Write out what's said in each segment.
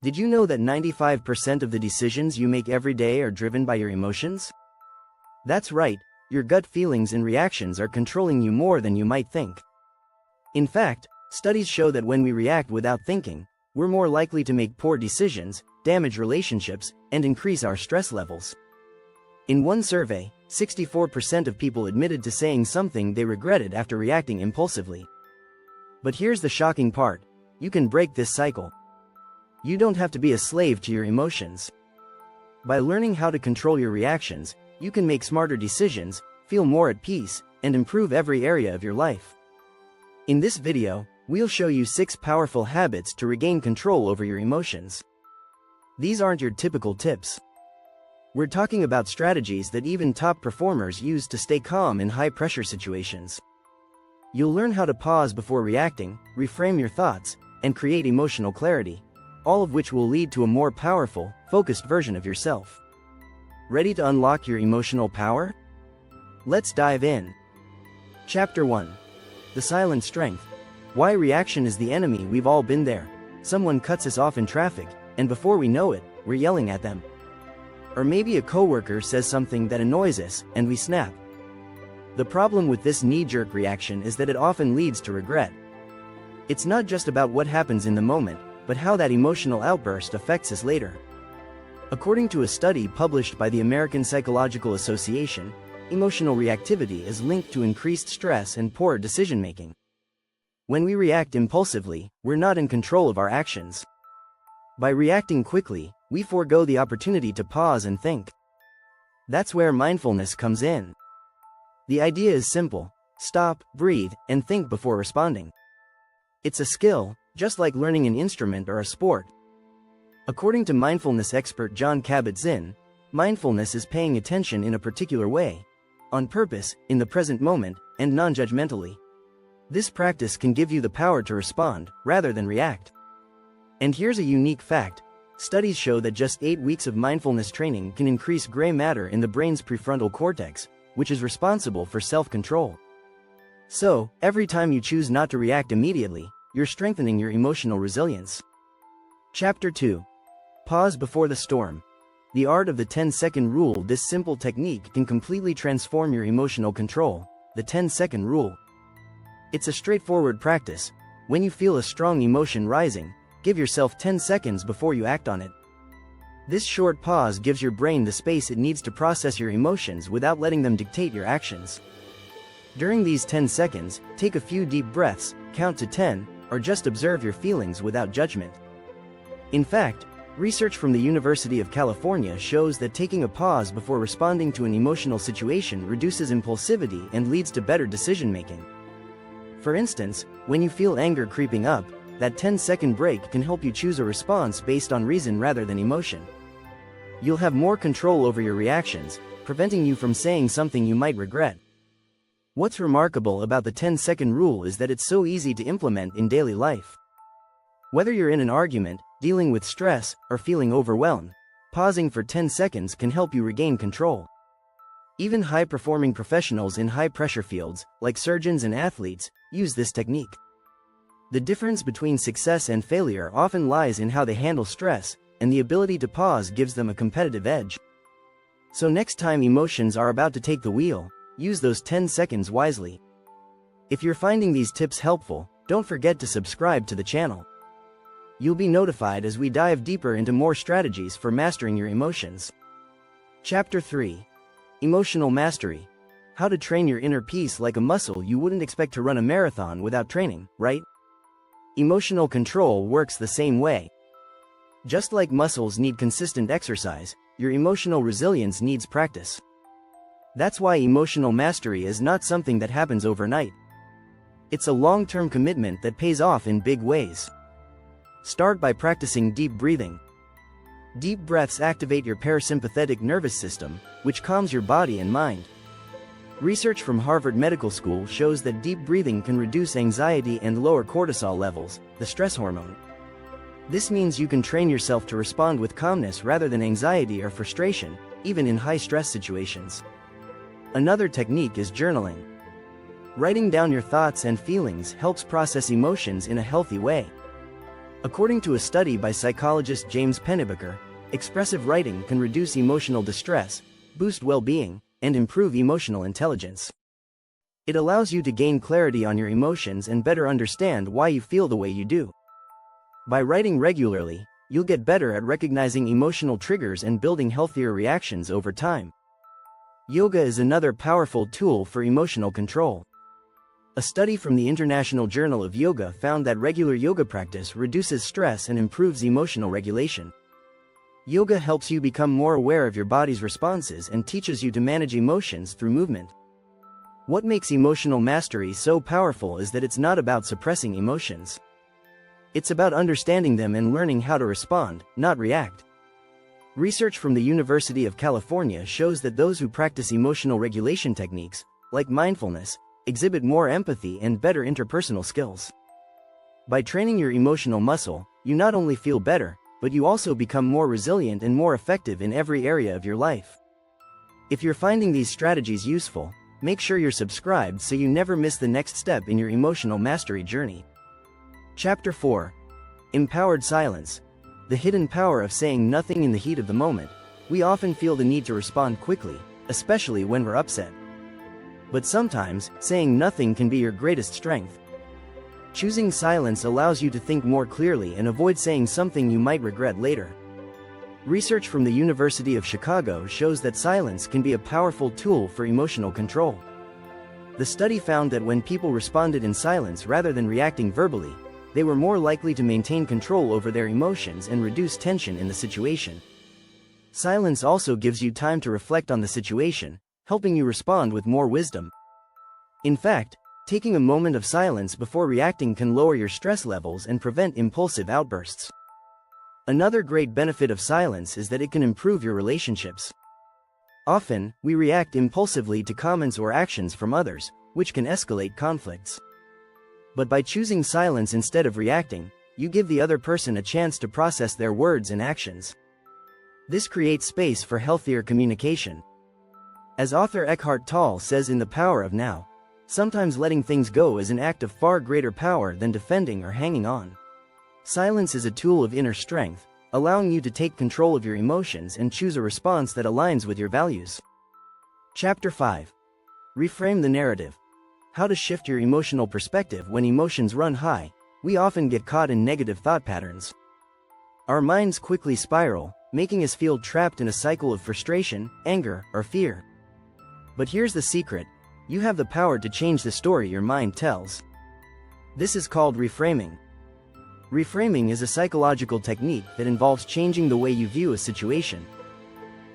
Did you know that 95% of the decisions you make every day are driven by your emotions? That's right, your gut feelings and reactions are controlling you more than you might think. In fact, studies show that when we react without thinking, we're more likely to make poor decisions, damage relationships, and increase our stress levels. In one survey, 64% of people admitted to saying something they regretted after reacting impulsively. But here's the shocking part: you can break this cycle. You don't have to be a slave to your emotions. By learning how to control your reactions, you can make smarter decisions, feel more at peace, and improve every area of your life. In this video, we'll show you 6 powerful habits to regain control over your emotions. These aren't your typical tips. We're talking about strategies that even top performers use to stay calm in high-pressure situations. You'll learn how to pause before reacting, reframe your thoughts, and create emotional clarity, all of which will lead to a more powerful, focused version of yourself. Ready to unlock your emotional power? Let's dive in. Chapter 1. The Silent Strength. Why reaction is the enemy. We've all been there. Someone cuts us off in traffic, and before we know it, we're yelling at them. Or maybe a coworker says something that annoys us, and we snap. The problem with this knee-jerk reaction is that it often leads to regret. It's not just about what happens in the moment, but how that emotional outburst affects us later. According to a study published by the American Psychological Association, emotional reactivity is linked to increased stress and poor decision-making. When we react impulsively, we're not in control of our actions. By reacting quickly, we forego the opportunity to pause and think. That's where mindfulness comes in. The idea is simple: stop, breathe, and think before responding. It's a skill, just like learning an instrument or a sport. According to mindfulness expert John Kabat-Zinn, mindfulness is paying attention in a particular way, on purpose, in the present moment, and non-judgmentally. This practice can give you the power to respond, rather than react. And here's a unique fact: studies show that just 8 weeks of mindfulness training can increase gray matter in the brain's prefrontal cortex, which is responsible for self-control. So, every time you choose not to react immediately, you're strengthening your emotional resilience. Chapter 2. Pause before the storm. The art of the 10-second rule. This simple technique can completely transform your emotional control. The 10-second rule. It's a straightforward practice. When you feel a strong emotion rising, give yourself 10 seconds before you act on it. This short pause gives your brain the space it needs to process your emotions without letting them dictate your actions. During these 10 seconds, take a few deep breaths, count to 10, or just observe your feelings without judgment. In fact, research from the University of California shows that taking a pause before responding to an emotional situation reduces impulsivity and leads to better decision-making. For instance, when you feel anger creeping up, that 10-second break can help you choose a response based on reason rather than emotion. You'll have more control over your reactions, preventing you from saying something you might regret. What's remarkable about the 10-second rule is that it's so easy to implement in daily life. Whether you're in an argument, dealing with stress, or feeling overwhelmed, pausing for 10 seconds can help you regain control. Even high-performing professionals in high-pressure fields, like surgeons and athletes, use this technique. The difference between success and failure often lies in how they handle stress, and the ability to pause gives them a competitive edge. So next time emotions are about to take the wheel, use those 10 seconds wisely. If you're finding these tips helpful, don't forget to subscribe to the channel. You'll be notified as we dive deeper into more strategies for mastering your emotions. Chapter 3. Emotional Mastery. How to train your inner peace like a muscle. You wouldn't expect to run a marathon without training, right? Emotional control works the same way. Just like muscles need consistent exercise, your emotional resilience needs practice. That's why emotional mastery is not something that happens overnight. It's a long-term commitment that pays off in big ways. Start by practicing deep breathing. Deep breaths activate your parasympathetic nervous system, which calms your body and mind. Research from Harvard Medical School shows that deep breathing can reduce anxiety and lower cortisol levels, the stress hormone. This means you can train yourself to respond with calmness rather than anxiety or frustration, even in high-stress situations. Another technique is journaling. Writing down your thoughts and feelings helps process emotions in a healthy way. According to a study by psychologist James Pennebaker, expressive writing can reduce emotional distress, boost well-being, and improve emotional intelligence. It allows you to gain clarity on your emotions and better understand why you feel the way you do. By writing regularly, you'll get better at recognizing emotional triggers and building healthier reactions over time. Yoga is another powerful tool for emotional control. A study from the International Journal of Yoga found that regular yoga practice reduces stress and improves emotional regulation. Yoga helps you become more aware of your body's responses and teaches you to manage emotions through movement. What makes emotional mastery so powerful is that it's not about suppressing emotions. It's about understanding them and learning how to respond, not react. Research from the University of California shows that those who practice emotional regulation techniques, like mindfulness, exhibit more empathy and better interpersonal skills. By training your emotional muscle, you not only feel better, but you also become more resilient and more effective in every area of your life. If you're finding these strategies useful, make sure you're subscribed so you never miss the next step in your emotional mastery journey. Chapter 4. Empowered Silence. The hidden power of saying nothing in the heat of the moment. We often feel the need to respond quickly, especially when we're upset. But sometimes, saying nothing can be your greatest strength. Choosing silence allows you to think more clearly and avoid saying something you might regret later. Research from the University of Chicago shows that silence can be a powerful tool for emotional control. The study found that when people responded in silence rather than reacting verbally, they were more likely to maintain control over their emotions and reduce tension in the situation. Silence also gives you time to reflect on the situation, helping you respond with more wisdom. In fact, taking a moment of silence before reacting can lower your stress levels and prevent impulsive outbursts. Another great benefit of silence is that it can improve your relationships. Often, we react impulsively to comments or actions from others, which can escalate conflicts. But by choosing silence instead of reacting, you give the other person a chance to process their words and actions. This creates space for healthier communication. As author Eckhart Tolle says in The Power of Now, sometimes letting things go is an act of far greater power than defending or hanging on. Silence is a tool of inner strength, allowing you to take control of your emotions and choose a response that aligns with your values. Chapter 5. Reframe the narrative. How to shift your emotional perspective when emotions run high. We often get caught in negative thought patterns. Our minds quickly spiral, making us feel trapped in a cycle of frustration, anger, or fear. But here's the secret: you have the power to change the story your mind tells. This is called reframing. Reframing is a psychological technique that involves changing the way you view a situation.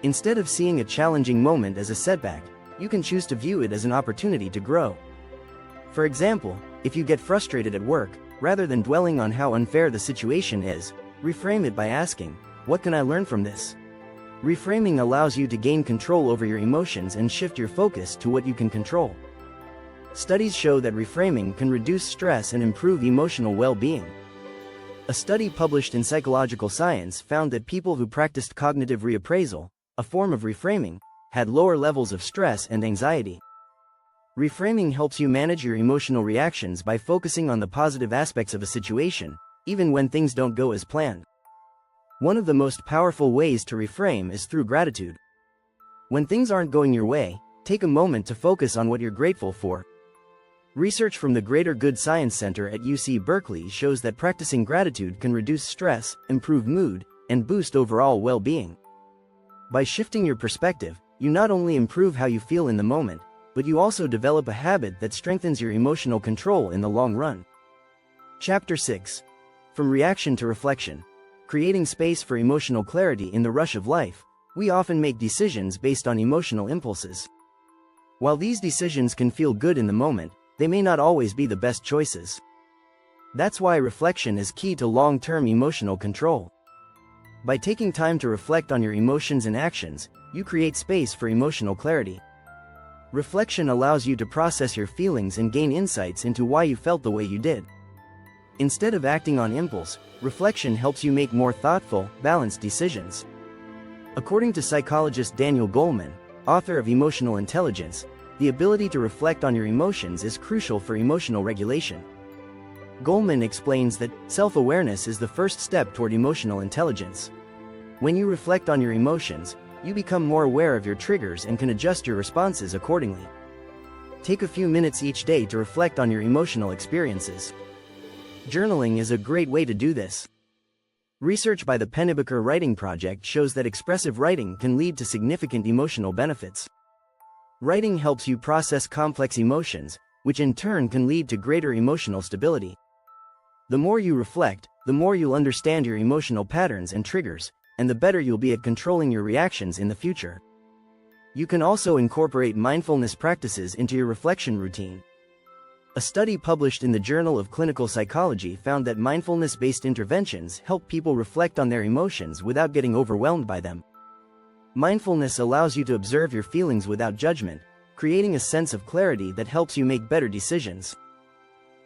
Instead of seeing a challenging moment as a setback, you can choose to view it as an opportunity to grow. For example, if you get frustrated at work, rather than dwelling on how unfair the situation is, reframe it by asking, "What can I learn from this?" Reframing allows you to gain control over your emotions and shift your focus to what you can control. Studies show that reframing can reduce stress and improve emotional well-being. A study published in Psychological Science found that people who practiced cognitive reappraisal, a form of reframing, had lower levels of stress and anxiety. Reframing helps you manage your emotional reactions by focusing on the positive aspects of a situation, even when things don't go as planned. One of the most powerful ways to reframe is through gratitude. When things aren't going your way, take a moment to focus on what you're grateful for. Research from the Greater Good Science Center at UC Berkeley shows that practicing gratitude can reduce stress, improve mood, and boost overall well-being. By shifting your perspective, you not only improve how you feel in the moment, but you also develop a habit that strengthens your emotional control in the long run. Chapter 6. From Reaction to Reflection. Creating space for emotional clarity in the rush of life. We often make decisions based on emotional impulses. While these decisions can feel good in the moment, they may not always be the best choices. That's why reflection is key to long-term emotional control. By taking time to reflect on your emotions and actions, you create space for emotional clarity. Reflection allows you to process your feelings and gain insights into why you felt the way you did. Instead of acting on impulse, reflection helps you make more thoughtful, balanced decisions. According to psychologist Daniel Goleman, author of Emotional Intelligence, the ability to reflect on your emotions is crucial for emotional regulation. Goleman explains that self-awareness is the first step toward emotional intelligence. When you reflect on your emotions, you become more aware of your triggers and can adjust your responses accordingly. Take a few minutes each day to reflect on your emotional experiences. Journaling is a great way to do this. Research by the Pennebaker Writing Project shows that expressive writing can lead to significant emotional benefits. Writing helps you process complex emotions, which in turn can lead to greater emotional stability. The more you reflect, the more you'll understand your emotional patterns and triggers, and the better you'll be at controlling your reactions in the future. You can also incorporate mindfulness practices into your reflection routine. A study published in the Journal of Clinical Psychology found that mindfulness-based interventions help people reflect on their emotions without getting overwhelmed by them. Mindfulness allows you to observe your feelings without judgment, creating a sense of clarity that helps you make better decisions.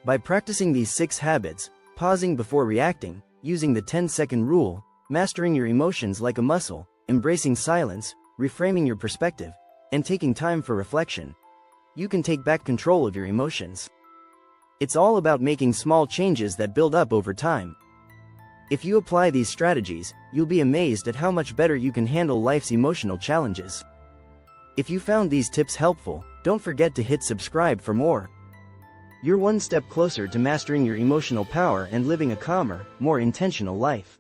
By practicing these 6 habits, pausing before reacting, using the 10-second rule, mastering your emotions like a muscle, embracing silence, reframing your perspective, and taking time for reflection, you can take back control of your emotions. It's all about making small changes that build up over time. If you apply these strategies, you'll be amazed at how much better you can handle life's emotional challenges. If you found these tips helpful, don't forget to hit subscribe for more. You're one step closer to mastering your emotional power and living a calmer, more intentional life.